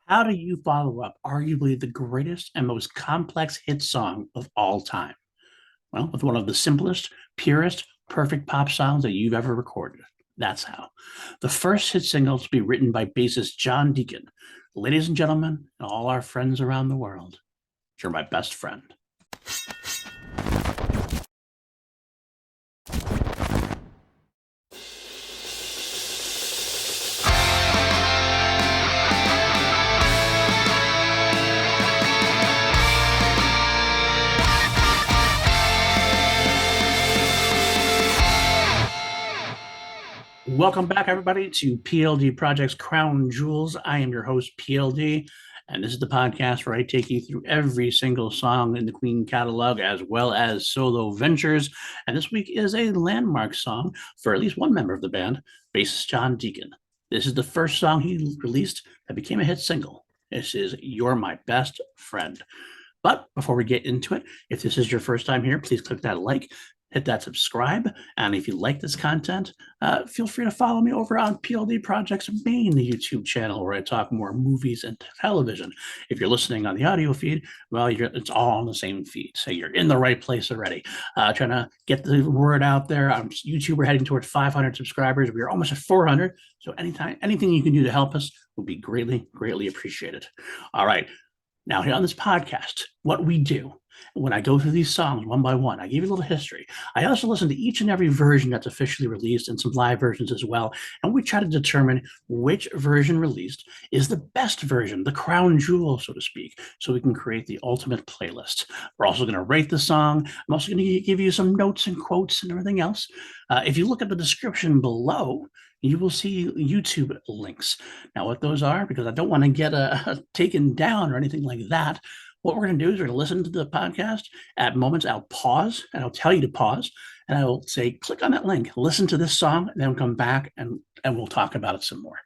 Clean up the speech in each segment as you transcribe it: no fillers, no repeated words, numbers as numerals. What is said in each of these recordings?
How do you follow up arguably the greatest and most complex hit song of all time? Well, with one of the simplest, purest, perfect pop songs that you've ever recorded. That's how. The first hit single to be written by bassist John Deacon. Ladies and gentlemen, and all our friends around the world, you're my best friend. Welcome back, everybody, to PLD Project's Crown Jewels. I am your host, PLD, and this is the podcast where I take you through every single song in the Queen catalog as well as solo ventures. And this week is a landmark song for at least one member of the band, bassist John Deacon. This is the first song he released that became a hit single. This is You're My Best Friend. But before we get into it, if this is your first time here, please click that like, hit that subscribe. And if you like this content, feel free to follow me over on PLD Project's main YouTube channel where I talk more movies and television. If you're listening on the audio feed, well, it's all on the same feed. So you're in the right place already. Trying to get the word out there. On YouTube, we're heading toward 500 subscribers. We're almost at 400. So anything you can do to help us would be greatly, greatly appreciated. All right. Now, here on this podcast, what we do when I go through these songs one by one, I give you a little history. I also listen to each and every version that's officially released and some live versions as well. And we try to determine which version released is the best version, the crown jewel, so to speak, so we can create the ultimate playlist. We're also going to rate the song. I'm also going to give you some notes and quotes and everything else. If you look at the description below, you will see YouTube links. Now, what those are, because I don't want to get taken down or anything like that, what we're going to do is we're going to listen to the podcast. At moments, I'll pause and I'll tell you to pause. And I will say, click on that link, listen to this song, and then come back and we'll talk about it some more.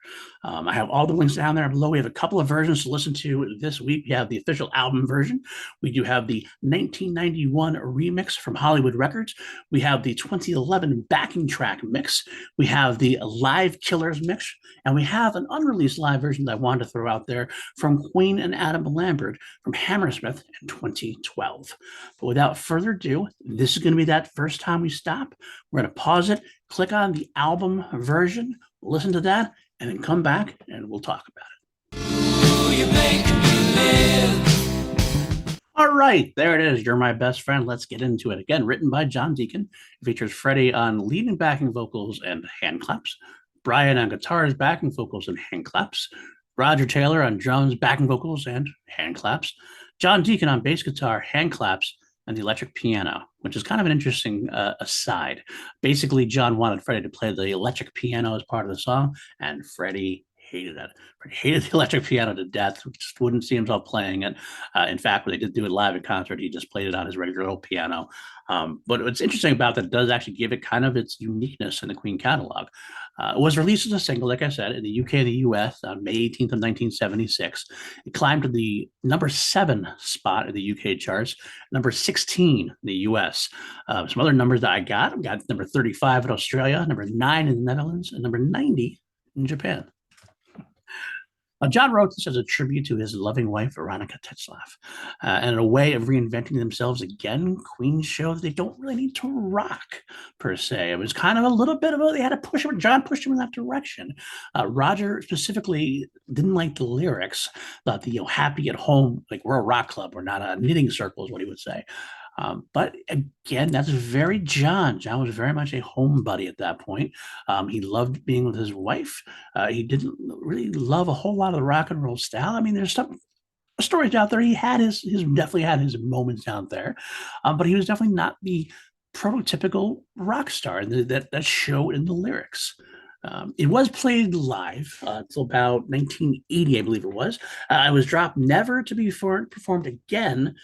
I have all the links down there below. We have a couple of versions to listen to this week. We have the official album version. We do have the 1991 remix from Hollywood Records. We have the 2011 backing track mix. We have the Live Killers mix. And we have an unreleased live version that I wanted to throw out there from Queen and Adam Lambert from Hammersmith in 2012. But without further ado, this is going to be that first time we stop. We're going to pause it, click on the album version, listen to that, and then come back and we'll talk about it. You make me live. All right, there it is. You're My Best Friend. Let's get into it. Again, written by John Deacon. It features Freddie on lead and backing vocals and hand claps, Brian on guitars, backing vocals, and hand claps, Roger Taylor on drums, backing vocals, and hand claps, John Deacon on bass guitar, hand claps, and the electric piano, which is kind of an interesting aside. Basically, John wanted Freddie to play the electric piano as part of the song, and Freddie hated it. Freddie hated the electric piano to death. Just wouldn't see himself playing it. In fact, when they did do it live in concert, he just played it on his regular old piano. But what's interesting about that, it does actually give it kind of its uniqueness in the Queen catalog. It was released as a single, like I said, in the UK and the US on May 18th of 1976. It climbed to the number 7 spot in the UK charts, number 16 in the US. Some other numbers that I got number 35 in Australia, number 9 in the Netherlands, and number 90 in Japan. John wrote this as a tribute to his loving wife, Veronica Tetzlaff. And in a way of reinventing themselves again, Queen showed that they don't really need to rock, per se. It was kind of a little bit of they had to push him. John pushed him in that direction. Roger specifically didn't like the lyrics, thought the happy at home, like we're a rock club, we're not a knitting circle, is what he would say. But again, that's very John. John was very much a homebody at that point. He loved being with his wife. He didn't really love a whole lot of the rock and roll style. I mean, there's some stories out there. He had his definitely had his moments out there, but he was definitely not the prototypical rock star that showed in the lyrics. It was played live until about 1980, I believe it was. It was dropped never to be performed again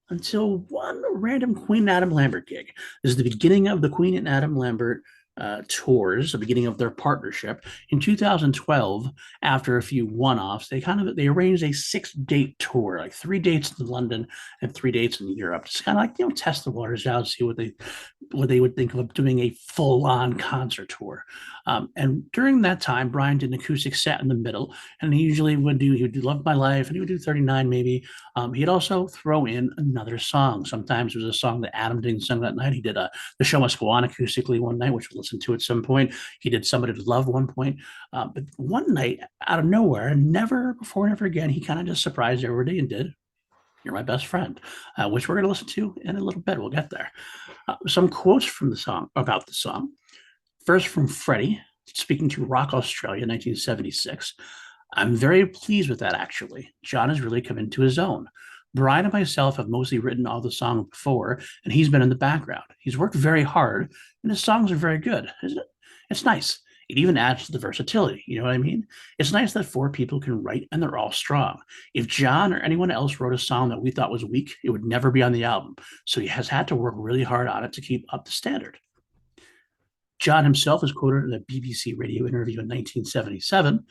until one random Queen and Adam Lambert gig. This is the beginning of the Queen and Adam Lambert tours, the beginning of their partnership. In 2012, after a few one-offs, they arranged a 6-date tour, like 3 dates in London and 3 dates in Europe. Just kind of like test the waters out, see what they would think of doing a full-on concert tour. And during that time, Brian did an acoustic set in the middle, and he would do "Love My Life," and he would do 39 maybe. He'd also throw in another song. Sometimes it was a song that Adam didn't sing that night. He did "The Show Must Go On" acoustically one night, which we'll listen to at some point. He did "Somebody to Love" one point. But one night, out of nowhere, never before, never again, he kind of just surprised everybody and did "You're My Best Friend," which we're going to listen to in a little bit. We'll get there. Some quotes from the song about the song. First from Freddie, speaking to Rock Australia, 1976. "I'm very pleased with that, actually. John has really come into his own. Brian and myself have mostly written all the songs before, and he's been in the background. He's worked very hard, and his songs are very good, isn't it? It's nice. It even adds to the versatility. You know what I mean? It's nice that 4 people can write and they're all strong. If John or anyone else wrote a song that we thought was weak, it would never be on the album. So he has had to work really hard on it to keep up the standard." John himself is quoted in a BBC radio interview in 1977.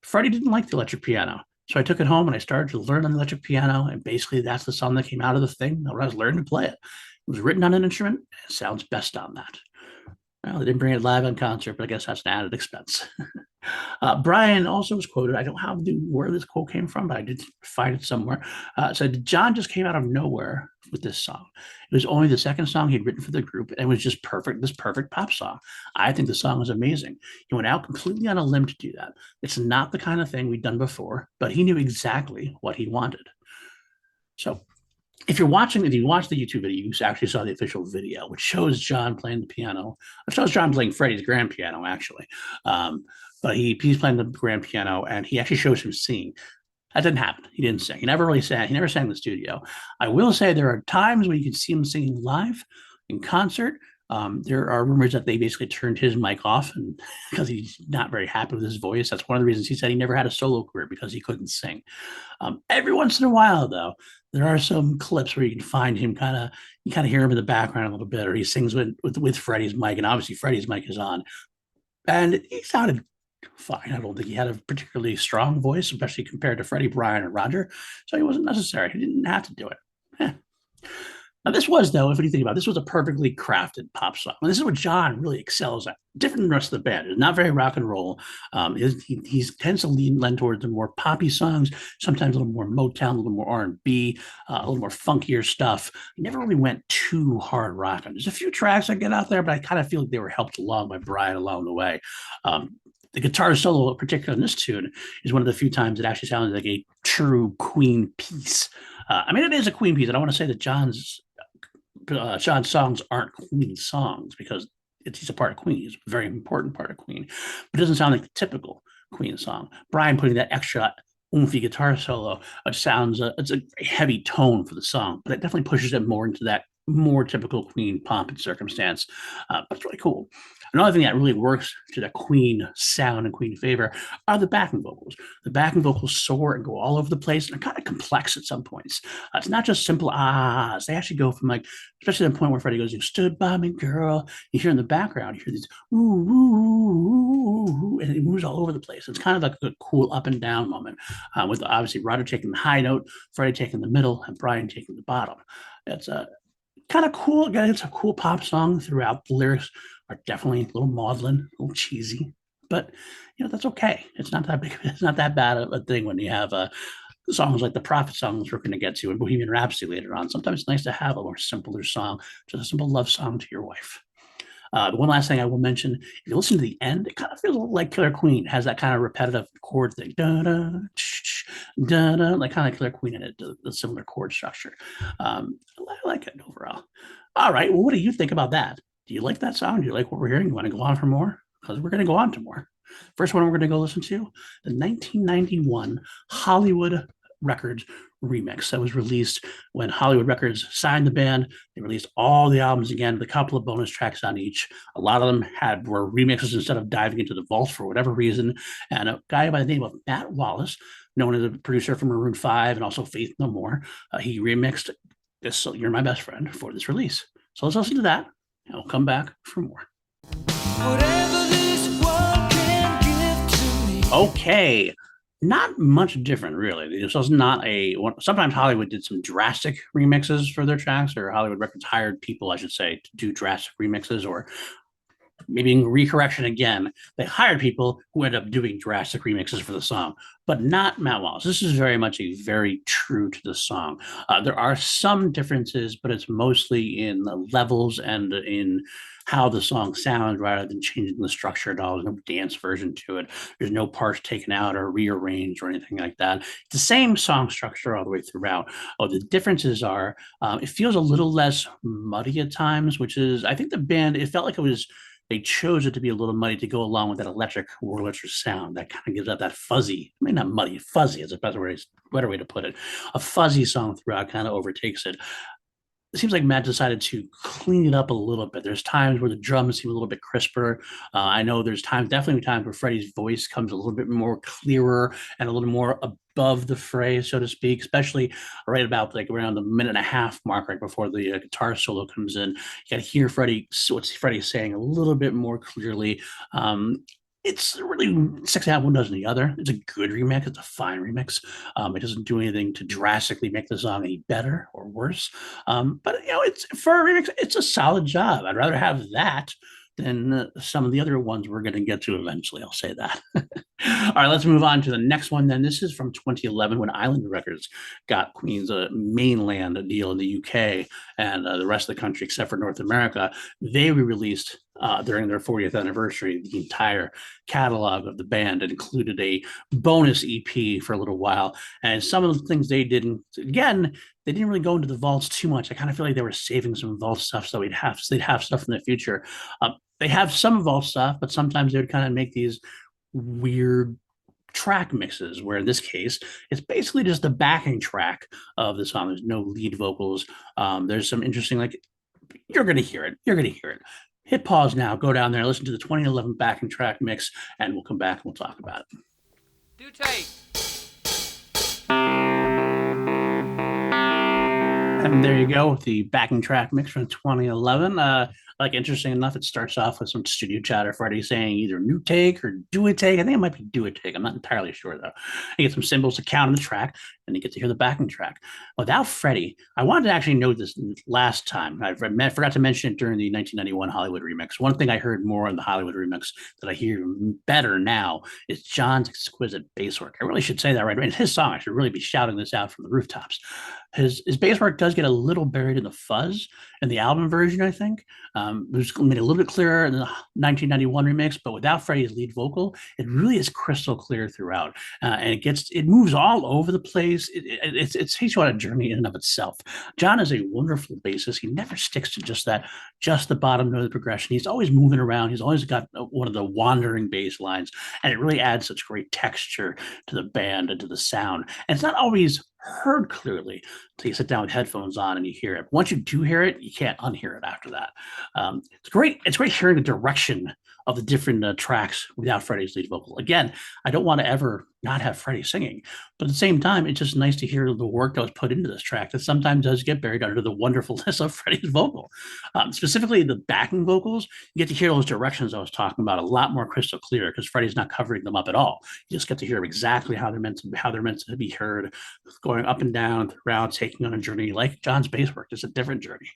"Freddie didn't like the electric piano, so I took it home and I started to learn on the electric piano, and basically that's the song that came out of the thing when I was learning to play it. It was written on an instrument, and it sounds best on that." Well, they didn't bring it live on concert, but I guess that's an added expense. Brian also was quoted. I don't have where this quote came from, but I did find it somewhere. Said John just came out of nowhere with this song. It was only the second song he'd written for the group, and it was just perfect. This perfect pop song. I think the song was amazing. He went out completely on a limb to do that. It's not the kind of thing we'd done before, but he knew exactly what he wanted. So if you watch the YouTube video, you actually saw the official video, which shows John playing the piano. It shows John playing Freddie's grand piano, actually. But he's playing the grand piano, and he actually shows him singing. That didn't happen. He didn't sing. He never really sang. He never sang in the studio. I will say there are times when you can see him singing live in concert. There are rumors that they basically turned his mic off and because he's not very happy with his voice. That's one of the reasons he said he never had a solo career, because he couldn't sing. Every once in a while, though, there are some clips where you can find him you kind of hear him in the background a little bit, or he sings with Freddie's mic, and obviously Freddie's mic is on, and he sounded fine. I don't think he had a particularly strong voice, especially compared to Freddie, Brian, or Roger. So he wasn't necessary. He didn't have to do it. Now, this was, though, if you think about it, this was a perfectly crafted pop song. And this is what John really excels at. Different than the rest of the band. It's not very rock and roll. He tends to lend towards the more poppy songs, sometimes a little more Motown, a little more R&B, a little more funkier stuff. He never really went too hard rocking. There's a few tracks that get out there, but I kind of feel like they were helped along by Brian along the way. The guitar solo, particularly in this tune, is one of the few times it actually sounds like a true Queen piece. I mean, it is a Queen piece. I don't want to say that John's songs aren't Queen songs, because he's a part of Queen. He's a very important part of Queen, but it doesn't sound like the typical Queen song. Brian putting that extra oomphy guitar solo, it's a heavy tone for the song, but it definitely pushes it more into that more typical Queen pomp and circumstance. But it's really cool. Another thing that really works to the Queen sound and Queen favor are the backing vocals. The backing vocals soar and go all over the place, and they're kind of complex at some points. It's not just simple ahs. They actually go from especially the point where Freddie goes, "You stood by me, girl." You hear in the background, you hear these ooh, ooh, ooh, and it moves all over the place. It's kind of like a cool up and down moment, with obviously Roger taking the high note, Freddie taking the middle, and Brian taking the bottom. It's kind of cool. Again, it's a cool pop song throughout. The lyrics are definitely a little maudlin, a little cheesy, but that's okay. It's not that big. It's not that bad of a thing when you have songs like the Prophet songs we're going to get to and Bohemian Rhapsody later on. Sometimes it's nice to have a more simpler song, just a simple love song to your wife. The one last thing I will mention, if you listen to the end, it kind of feels a little like Killer Queen. It has that kind of repetitive chord thing, da da da da, like kind of Killer Queen in it, the similar chord structure. I like it overall. All right, well, what do you think about that? Do you like that song? Do you like what we're hearing? You want to go on for more? Because we're going to go on to more. First one we're going to go listen to, the 1991 Hollywood Records remix that was released when Hollywood Records signed the band. They released all the albums again, with a couple of bonus tracks on each. A lot of them were remixes instead of diving into the vaults for whatever reason. And a guy by the name of Matt Wallace, known as a producer from Maroon 5 and also Faith No More, he remixed this "You're My Best Friend" for this release. So let's listen to that, and we'll come back for more. Okay, not much different, really. This was not sometimes Hollywood did some drastic remixes for their tracks, or Hollywood Records hired people, I should say, to do drastic remixes, or maybe in recorrection again, they hired people who ended up doing drastic remixes for the song, but not Matt Wallace. This is very much a very true to the song. There are some differences, but it's mostly in the levels and in how the song sounds rather than changing the structure at all. There's no dance version to it. There's no parts taken out or rearranged or anything like that. It's the same song structure all the way throughout. Oh, the differences are it feels a little less muddy at times, which is, I think the band, it felt like it was they chose it to be a little muddy to go along with that electric Wurlitzer sound that kind of gives out that fuzzy, I mean, not muddy, fuzzy is a better way to put it. A fuzzy song throughout kind of overtakes it. It seems like Matt decided to clean it up a little bit. There's times where the drums seem a little bit crisper. I know there's definitely times where Freddie's voice comes a little bit more clearer and a little more above the fray, so to speak, especially right about like around the minute and a half mark, right before the guitar solo comes in. You got to hear what's Freddie saying a little bit more clearly. It's really six out one dozen the other. It's a good remix. It's a fine remix. It doesn't do anything to drastically make the song any better or worse. But it's for a remix. It's a solid job. I'd rather have that than some of the other ones we're going to get to eventually. I'll say that. All right, let's move on to the next one. Then this is from 2011 when Island Records got Queen's mainland deal in the UK and the rest of the country except for North America. They re-released during their 40th anniversary the entire catalog of the band. It included a bonus EP for a little while, and some of the things they did. Again, they didn't really go into the vaults too much. I kind of feel like they were saving some vault stuff so they'd have stuff in the future. They have some vault stuff, but sometimes they would kind of make these weird track mixes where in this case it's basically just the backing track of the song. There's no lead vocals. There's some interesting, like, you're going to hear it hit pause now, go down there, listen to the 2011 backing track mix, and we'll come back and we'll talk about it. Do tape. And there you go with the backing track mix from 2011. Like, interesting enough, it starts off with some studio chatter. Freddie saying either new take or do a take. I think it might be do a take. I'm not entirely sure though. You get some cymbals to count on the track, and you get to hear the backing track. Without Freddie, I wanted to actually note this last time. I forgot to mention it during the 1991 Hollywood remix. One thing I heard more in the Hollywood remix that I hear better now is John's exquisite bass work. I really should say that right. It's his song. I should really be shouting this out from the rooftops. His bass work does get a little buried in the fuzz in the album version, I think. It was made a little bit clearer in the 1991 remix, but without Freddie's lead vocal, it really is crystal clear throughout. And it moves all over the place. It takes you on a journey in and of itself. John is a wonderful bassist. He never sticks to just the bottom note of the progression. He's always moving around. He's always got one of the wandering bass lines, and it really adds such great texture to the band and to the sound. And it's not always heard clearly until you sit down with headphones on and you hear it. Once you do hear it, you can't unhear it after that. It's great. It's great hearing the direction of the different tracks without Freddie's lead vocal. Again, I don't want to ever not have Freddie singing, but at the same time, it's just nice to hear the work that was put into this track that sometimes does get buried under the wonderfulness of Freddie's vocal. Specifically, the backing vocals, you get to hear those directions I was talking about a lot more crystal clear because Freddie's not covering them up at all. You just get to hear exactly how they're meant to be heard, going up and down throughout, taking on a journey like John's bass work. It's a different journey.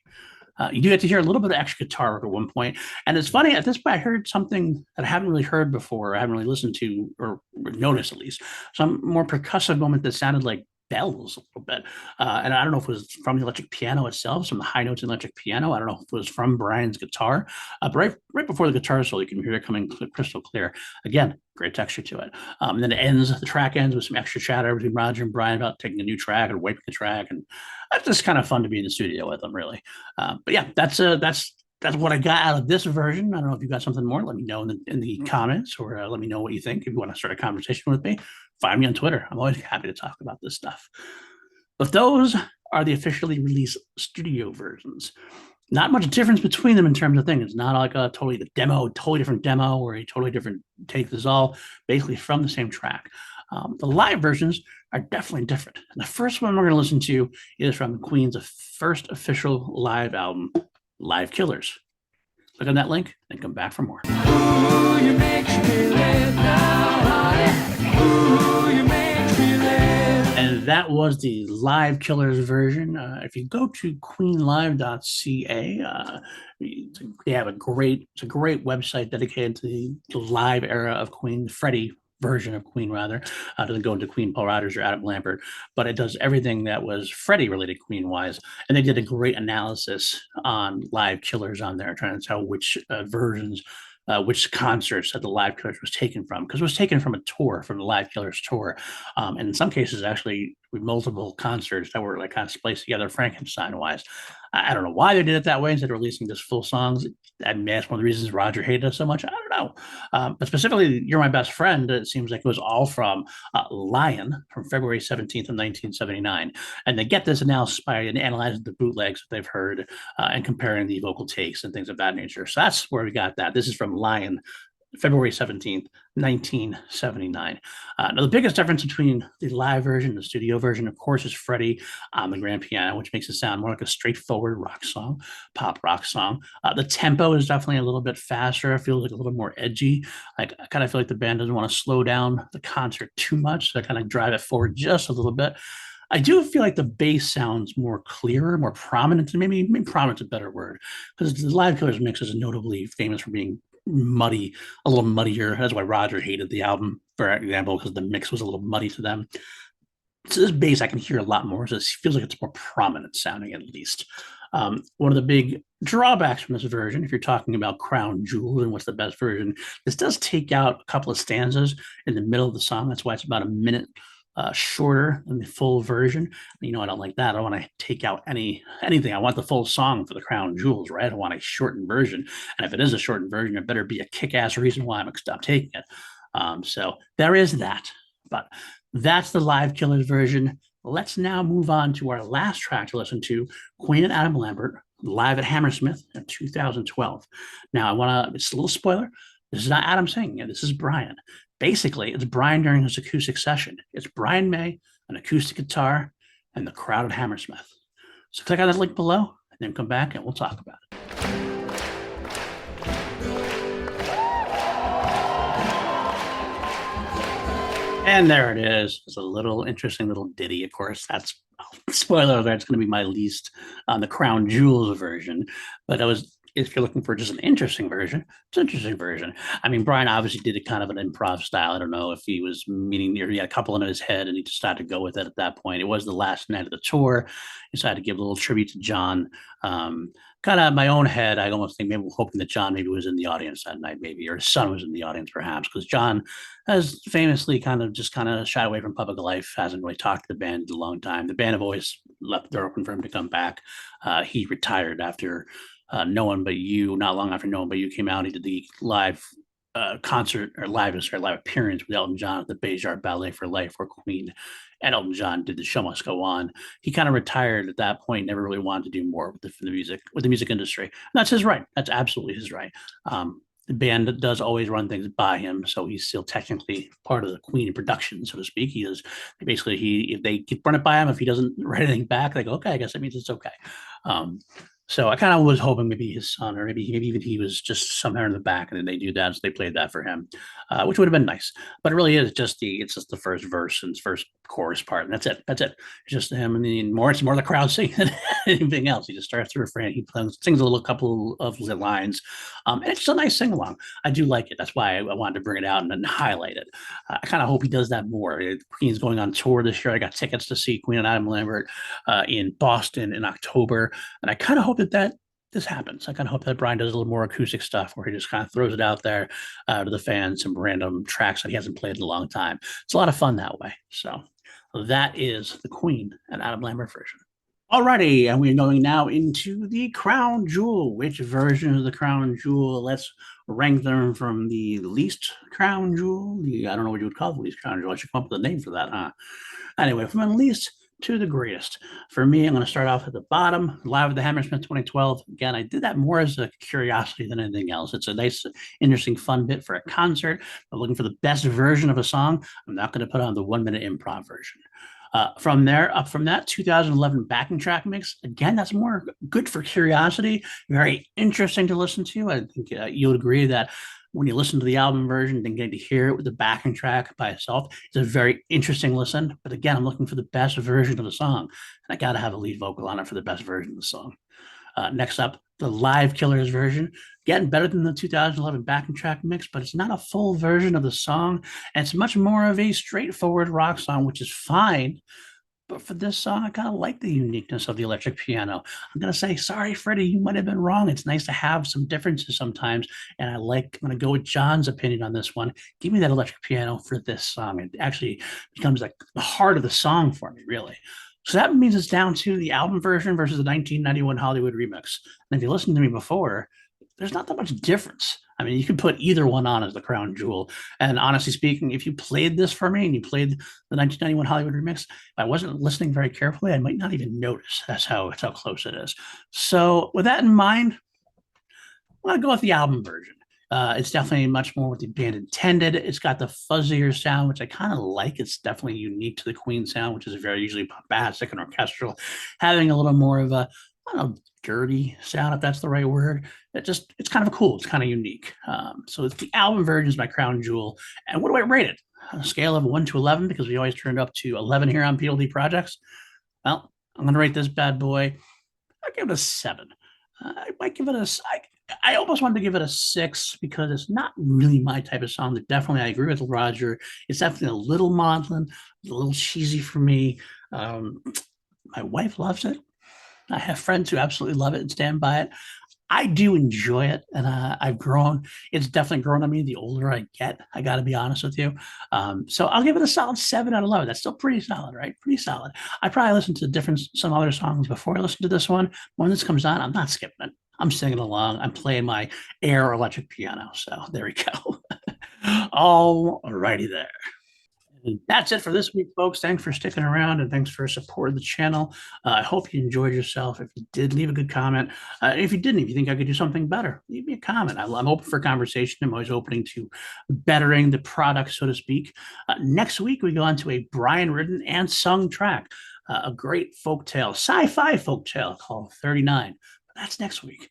You do get to hear a little bit of extra guitar work at one point. And it's funny, at this point, I heard something that I haven't really heard before, I haven't really listened to or noticed at least, some more percussive moment that sounded like bells a little bit. And I don't know if it was from the electric piano itself, from the high notes in electric piano. I don't know if it was from Brian's guitar. But right before the guitar solo, you can hear it coming crystal clear. Again, great texture to it. And then the track ends with some extra chatter between Roger and Brian about taking a new track and wiping the track. And that's just kind of fun to be in the studio with them, really. But yeah, that's what I got out of this version. I don't know if you got something more. Let me know in the comments, or let me know what you think. If you want to start a conversation with me, find me on Twitter. I'm always happy to talk about this stuff. But those are the officially released studio versions. Not much difference between them in terms of things. It's not like a totally different demo or a totally different take. This is all basically from the same track. The live versions are definitely different. And the first one we're going to listen to is from Queen's first official live album, Live Killers. Click on that link and come back for more. Ooh, you make me live now, honey. Ooh, you make me live. And that was the Live Killers version. If you go to queenlive.ca, they have it's a great website dedicated to the live era of Queen, the Freddie version of Queen, rather. Doesn't go into Queen Paul Rodgers or Adam Lambert, but it does everything that was Freddie related Queen wise. And they did a great analysis on Live Killers on there, trying to tell which versions, which concerts that the Live Killers was taken from, because it was taken from a tour, from the Live Killers tour, and in some cases actually with multiple concerts that were like kind of spliced together Frankenstein wise. I don't know why they did it that way instead of releasing just full songs. I mean, that's one of the reasons Roger hated us so much. I don't know. But specifically, You're My Best Friend, it seems like it was all from Lion from February 17th of 1979. And they get this analysis by analyzing the bootlegs that they've heard and comparing the vocal takes and things of that nature. So that's where we got that. This is from Lion, February 17th, 1979. Now, the biggest difference between the live version and the studio version, of course, is Freddie on the grand piano, which makes it sound more like a straightforward rock song, pop rock song. The tempo is definitely a little bit faster. It feels like a little more edgy. Like, I kind of feel like the band doesn't want to slow down the concert too much. So they kind of drive it forward just a little bit. I do feel like the bass sounds more clearer, more prominent. Maybe prominent's a better word, because the Live Killers mix is notably famous for being muddy, a little muddier. That's why Roger hated the album, for example, because the mix was a little muddy to them. So this bass I can hear a lot more. So it feels like it's more prominent sounding, at least. One of the big drawbacks from this version, if you're talking about Crown Jewel and what's the best version, this does take out a couple of stanzas in the middle of the song. That's why it's about a minute shorter than the full version. You know, I don't like that. I don't want to take out anything. I want the full song for the Crown Jewels, right? I want a shortened version. And if it is a shortened version, it better be a kick-ass reason why I'm taking it. So there is that. But that's the Live Killers version. Let's now move on to our last track to listen to, Queen and Adam Lambert, live at Hammersmith in 2012. Now, it's a little spoiler. This is not Adam singing it. This is Brian. Basically, it's Brian during his acoustic session. It's Brian May, an acoustic guitar, and the crowd at Hammersmith. So click on that link below, and then come back and we'll talk about it. And there it is. It's a little interesting little ditty. Of course, that's spoiler alert. It's going to be my least on the Crown Jewels version, but if you're looking for just an interesting version, it's an interesting version. I mean, Brian obviously did it kind of an improv style. I don't know if he was meaning, or he had a couple in his head and he decided to go with it at that point. It was the last night of the tour. He decided to give a little tribute to John. Kind of in my own head, I almost think maybe hoping that John maybe was in the audience that night, maybe, or his son was in the audience perhaps, because John has famously kind of shied away from public life, hasn't really talked to the band in a long time. The band have always left the door open for him to come back. He retired after No One But You, not long after No One But You came out. He did the live concert, or live appearance with Elton John at the Béjar Ballet for Life, where Queen and Elton John did The Show Must Go On. He kind of retired at that point, never really wanted to do more with the music industry. And that's his right. That's absolutely his right. The band does always run things by him, so he's still technically part of the Queen production, so to speak. He is basically, if they run it by him, if he doesn't write anything back, they go, okay, I guess that means it's okay. So I kind of was hoping maybe his son, or maybe even he was just somewhere in the back, and then they do that, so they played that for him, which would have been nice. But it really is just the first verse and first chorus part, and that's it. It's just him, and then it's more the crowd singing than anything else. He just starts the refrain, he sings a couple of lines, and it's just a nice sing along. I do like it. That's why I wanted to bring it out and then highlight it. I kind of hope he does that more. Queen's going on tour this year. I got tickets to see Queen and Adam Lambert in Boston in October, and I kind of hope that this happens. I kind of hope that Brian does a little more acoustic stuff where he just kind of throws it out there to the fans, some random tracks that he hasn't played in a long time. It's a lot of fun that way. So that is the Queen and Adam Lambert version. Alrighty, and we're going now into the Crown Jewel. Which version of the Crown Jewel? Let's rank them from the least Crown Jewel. I don't know what you would call the least Crown Jewel. I should come up with a name for that, huh? Anyway, from the least to the greatest. For me, I'm going to start off at the bottom, live at the Hammersmith 2012. Again, I did that more as a curiosity than anything else. It's a nice, interesting, fun bit for a concert. But looking for the best version of a song, I'm not going to put on the 1 minute improv version. From there, up from that 2011 backing track mix, again, that's more good for curiosity, very interesting to listen to. I think you'll agree that when you listen to the album version, then getting to hear it with the backing track by itself, it's a very interesting listen. But again, I'm looking for the best version of the song. And I got to have a lead vocal on it for the best version of the song. Next up, the Live Killers version. Getting better than the 2011 backing track mix, but it's not a full version of the song. And it's much more of a straightforward rock song, which is fine. But for this song, I kind of like the uniqueness of the electric piano. I'm going to say, sorry, Freddie, you might have been wrong. It's nice to have some differences sometimes. And I'm going to go with John's opinion on this one. Give me that electric piano for this song. It actually becomes like the heart of the song for me, really. So that means it's down to the album version versus the 1991 Hollywood remix. And if you listened to me before, there's not that much difference. I mean, you could put either one on as the crown jewel. And honestly speaking, if you played this for me and you played the 1991 Hollywood remix, if I wasn't listening very carefully, I might not even notice. That's how close it is. So with that in mind, I'm going to go with the album version. It's definitely much more what the band intended. It's got the fuzzier sound, which I kind of like. It's definitely unique to the Queen sound, which is very usually bombastic and orchestral. Having a little more of a, I don't know, dirty sound, if that's the right word. It's kind of cool. It's kind of unique. So the album version is my crown jewel. And what do I rate it? On a scale of 1 to 11, because we always turned up to 11 here on PLD Projects. Well, I'm going to rate this bad boy. I'll give it a 7. I might give it I almost wanted to give it a 6 because it's not really my type of song. That definitely, I agree with Roger. It's definitely a little maudlin, a little cheesy for me. My wife loves it. I have friends who absolutely love it and stand by it. I do enjoy it, and I've grown. It's definitely grown on me the older I get. I got to be honest with you. So I'll give it a solid 7 out of 11. That's still pretty solid, right? Pretty solid. I probably listened to some other songs before I listened to this one. When this comes on, I'm not skipping it. I'm singing along. I'm playing my air electric piano. So there we go. All righty there. And that's it for this week, folks. Thanks for sticking around and thanks for supporting the channel. I hope you enjoyed yourself. If you did, leave a good comment. If you didn't, if you think I could do something better, leave me a comment. I'm open for conversation. I'm always opening to bettering the product, so to speak. Next week, we go on to a Brian written and sung track, a great folktale, sci-fi folktale called 39. That's next week.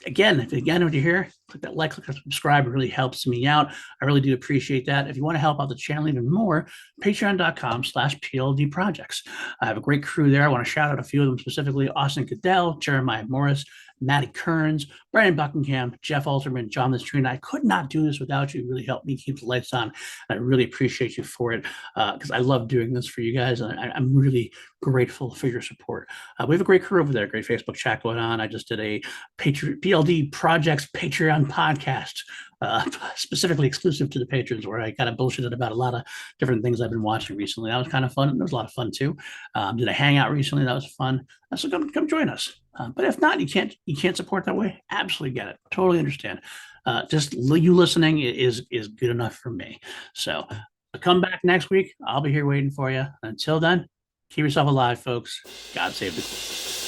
Again, if when you're here, click that like, click that subscribe. It really helps me out. I really do appreciate that. If you want to help out the channel even more, patreon.com/PLD projects. I have a great crew there. I want to shout out a few of them specifically: Austin Cadell, Jeremiah Morris, Maddie Kearns, Brian Buckingham, Jeff Alterman, John Listrina. I could not do this without you. You really helped me keep the lights on. I really appreciate you for it because I love doing this for you guys. And I'm really grateful for your support. We have a great crew over there, great Facebook chat going on. I just did a PLD Projects Patreon podcast, specifically exclusive to the patrons, where I kind of bullshitted about a lot of different things I've been watching recently. That was kind of fun. It was a lot of fun too. Did a hangout recently. That was fun. So come join us. But if not, you can't support that way. Absolutely get it. Totally understand. Just you listening is good enough for me. So come back next week. I'll be here waiting for you. Until then, keep yourself alive, folks. God save the Queen.